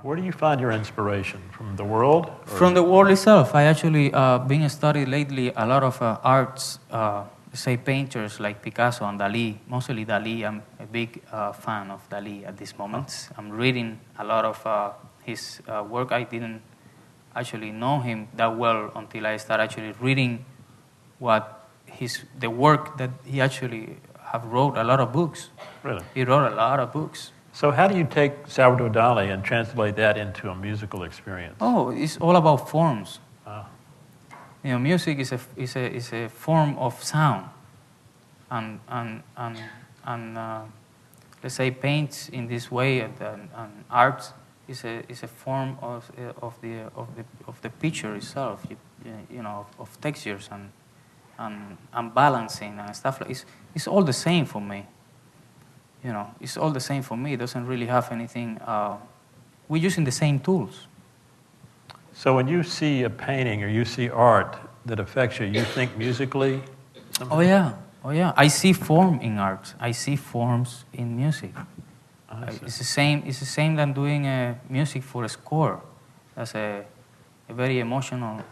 Where do you find your inspiration? From the world? From the world itself. I actually been studying lately a lot of arts, say painters like Picasso and Dali, mostly Dali. I'm a big fan of Dali at this moment. I'm reading a lot of his work. I didn't actually know him that well until I started actually reading the work that he actually have wrote a lot of books. Really? He wrote a lot of books. So how do you take Salvador Dali and translate that into a musical experience? Oh, it's all about forms. Ah. You know, music is a form of sound, and let's say paint in this way, and art is a form of the picture itself. You know, of textures and balancing and stuff like. It's all the same for me. You know, it's all the same for me. It doesn't really have anything. We're using the same tools. So when you see a painting or you see art that affects you, you think musically? Oh yeah. I see form in art. I see forms in music. It's the same. It's the same than doing music for a score. That's a very emotional,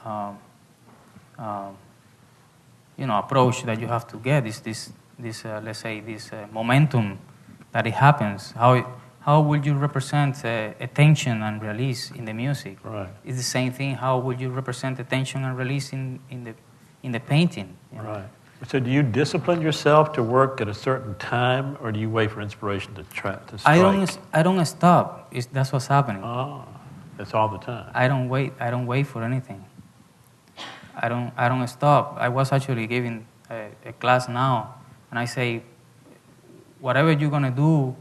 approach that you have to get. Is this let's say this momentum that it happens. How would you represent a tension and release in the music? Right. It's the same thing. How would you represent a tension and release in the painting? You know? Right. So do you discipline yourself to work at a certain time, or do you wait for inspiration to strike? I don't stop. That's what's happening. Oh, that's all the time. I don't wait for anything. I don't stop. I was actually giving a class now, and I say, whatever you're gonna do,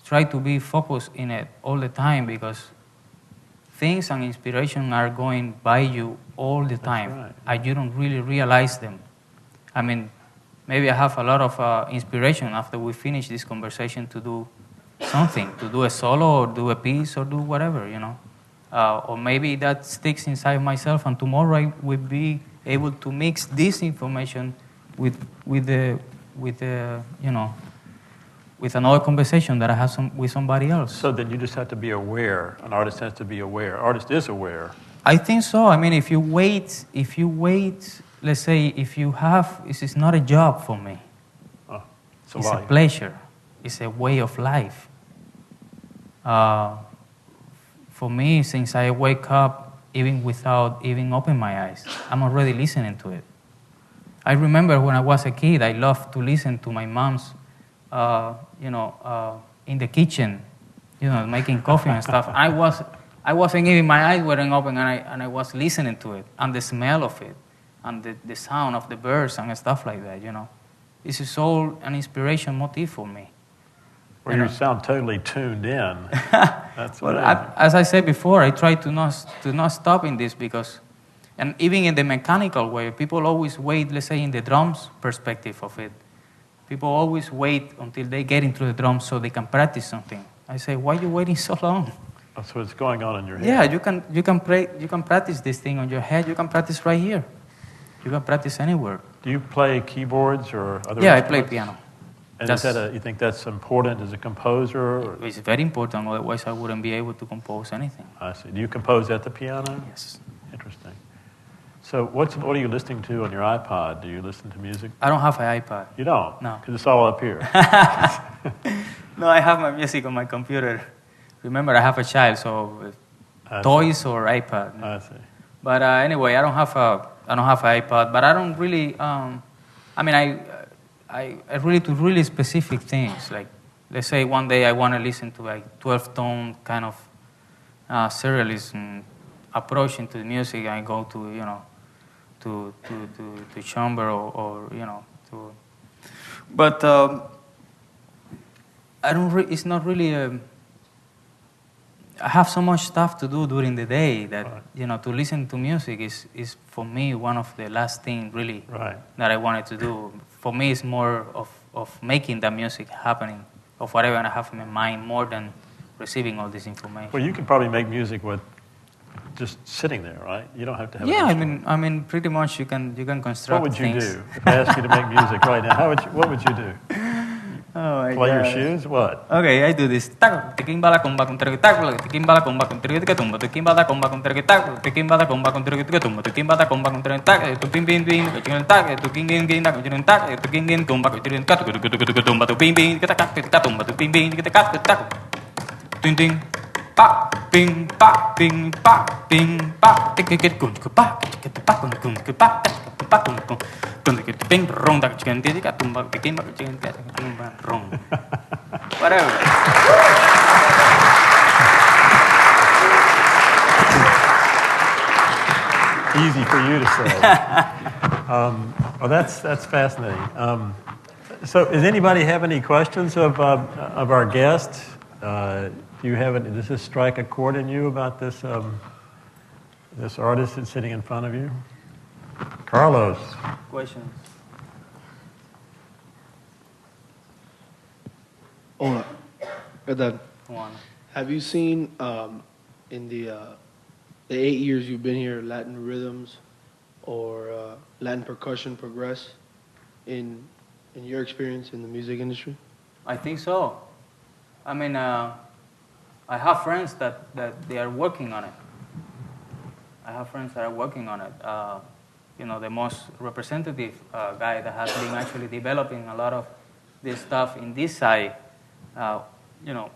try to be focused in it all the time, because things and inspiration are going by you all the time. Right. And you don't really realize them. I mean, maybe I have a lot of inspiration after we finish this conversation to do something, to do a solo or do a piece or do whatever, you know. Or maybe that sticks inside myself, and tomorrow I will be able to mix this information with another conversation that I have with somebody else. So then you just have to be aware. An artist has to be aware. Artist is aware. I think so. I mean, if you wait, let's say it's not a job for me. Oh, it's a pleasure. It's a way of life. For me, since I wake up, even without even opening my eyes, I'm already listening to it. I remember when I was a kid, I loved to listen to my mom's, in the kitchen, making coffee and stuff. I wasn't even, my eyes weren't open, and I was listening to it, and the smell of it, and the sound of the birds and stuff like that, This is all an inspiration motif for me. Well, you sound totally tuned in. That's what as I said before, I try to not stop in this, because, and even in the mechanical way, people always wait, let's say in the drums perspective of it, people always wait until they get into the drums so they can practice something. I say, why are you waiting so long? Oh, so it's going on in your head. Yeah, you can practice this thing on your head. You can practice right here. You can practice anywhere. Do you play keyboards or other Yeah, instruments? I play piano. And you think that's important as a composer? Or? It's very important, otherwise I wouldn't be able to compose anything. I see. Do you compose at the piano? Yes. Interesting. So what are you listening to on your iPod? Do you listen to music? I don't have an iPod. You don't? No. Because it's all up here. No, I have my music on my computer. Remember, I have a child, so toys or iPod. I see. But anyway, I don't have an iPod. But I don't really. I really do really specific things. Like, let's say one day I want to listen to like 12-tone kind of serialism approach into the music. I go to to chamber or to. But I don't. It's not really. I have so much stuff to do during the day that to listen to music is for me one of the last thing really that I wanted to do. For me, it's more of making that music happening, of whatever I have in my mind, more than receiving all this information. Well, you can probably make music with just sitting there, right? You don't have to have. Yeah, I mean, pretty much you can construct. What would you things. do if I asked you to make music right now? What would you do? Oh my Play your God. shoes? What? Okay, I do this. Tac, tikimbala comba con tac, tikimbala comba con tumba, tikimbala comba con tac, tikimbala comba con tumba, tikimbala comba con tac, tu ping ping ping, tac, tu king king tac, tu king king comba con tac, tumba, tu ping ping, tac, tumba, tu ping ping, tac, ting ting, pa, ping, pa, tik kum, pa, ping, rong, tac, chicken, tumba, tikim, chicken, tumba, rong. Whatever. Easy for you to say. Well, that's fascinating. So, does anybody have any questions of our guest? Do you have any? Does this strike a chord in you about this this artist that's sitting in front of you? Carlos. Questions? Hola. ¿Qué tal? One. Have you seen in the 8 years you've been here, Latin rhythms or Latin percussion progress in your experience in the music industry? I think so. I mean, I have friends that they are working on it. I have friends that are working on it. You know, the most representative guy that has been actually developing a lot of this stuff in this side, you know,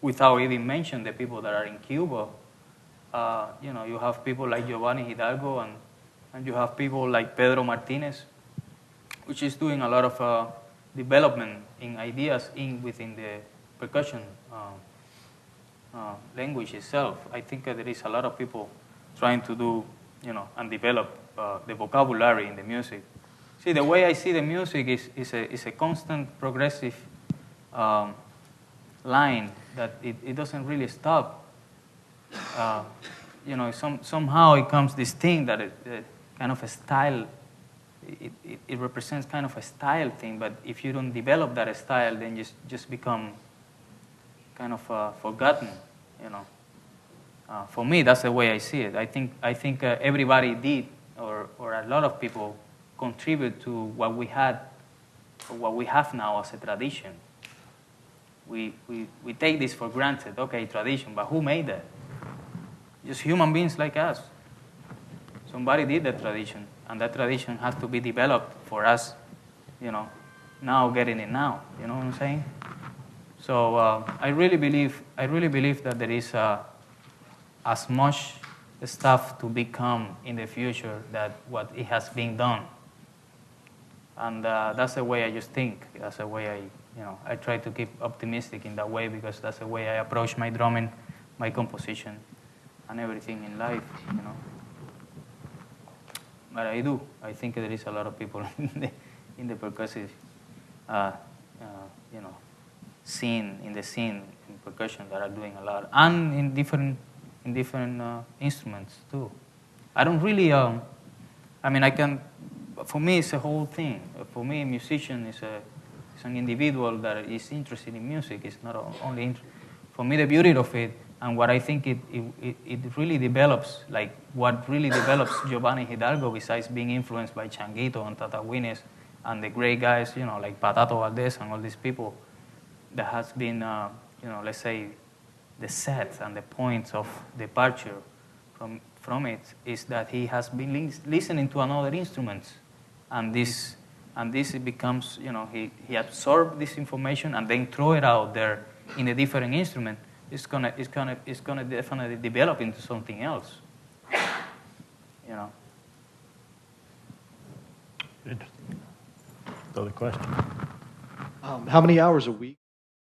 without even mentioning the people that are in Cuba. You know, you have people like Giovanni Hidalgo and you have people like Pedro Martinez, which is doing a lot of development in ideas within the percussion language itself. I think there is a lot of people trying to do, you know, and develop the vocabulary in the music. See, the way I see the music is a constant progressive line that it doesn't really stop. You know, somehow it comes this thing that it kind of a style. It represents kind of a style thing, but if you don't develop that style, then you just become kind of forgotten. You know, for me, that's the way I see it. I think everybody did, or a lot of people contribute to what we had, or what we have now as a tradition. We take this for granted. Okay, tradition, but who made that? Just human beings like us. Somebody did that tradition, and that tradition has to be developed for us, you know, now getting it now. You know what I'm saying? So I really believe that there is as much stuff to become in the future that what it has been done. And that's the way I just think. That's the way I try to keep optimistic in that way, because that's the way I approach my drumming, my composition, and everything in life, you know. But I think there is a lot of people in the percussive, you know, scene in percussion that are doing a lot, and in different instruments too. I don't really, I mean, for me it's a whole thing. For me, a musician is an individual that is interested in music. It's not only, for me, the beauty of it, and what I think it really develops, like what really develops Giovanni Hidalgo, besides being influenced by Changuito and Tata Wines and the great guys, you know, like Patato Valdez and all these people, that has been, you know, let's say, the set and the points of departure from it is that he has been listening to another instruments, and this it becomes, you know, he absorbed this information and then throw it out there in a different instrument. It's gonna definitely develop into something else, you know. Interesting. So the question. How many hours a week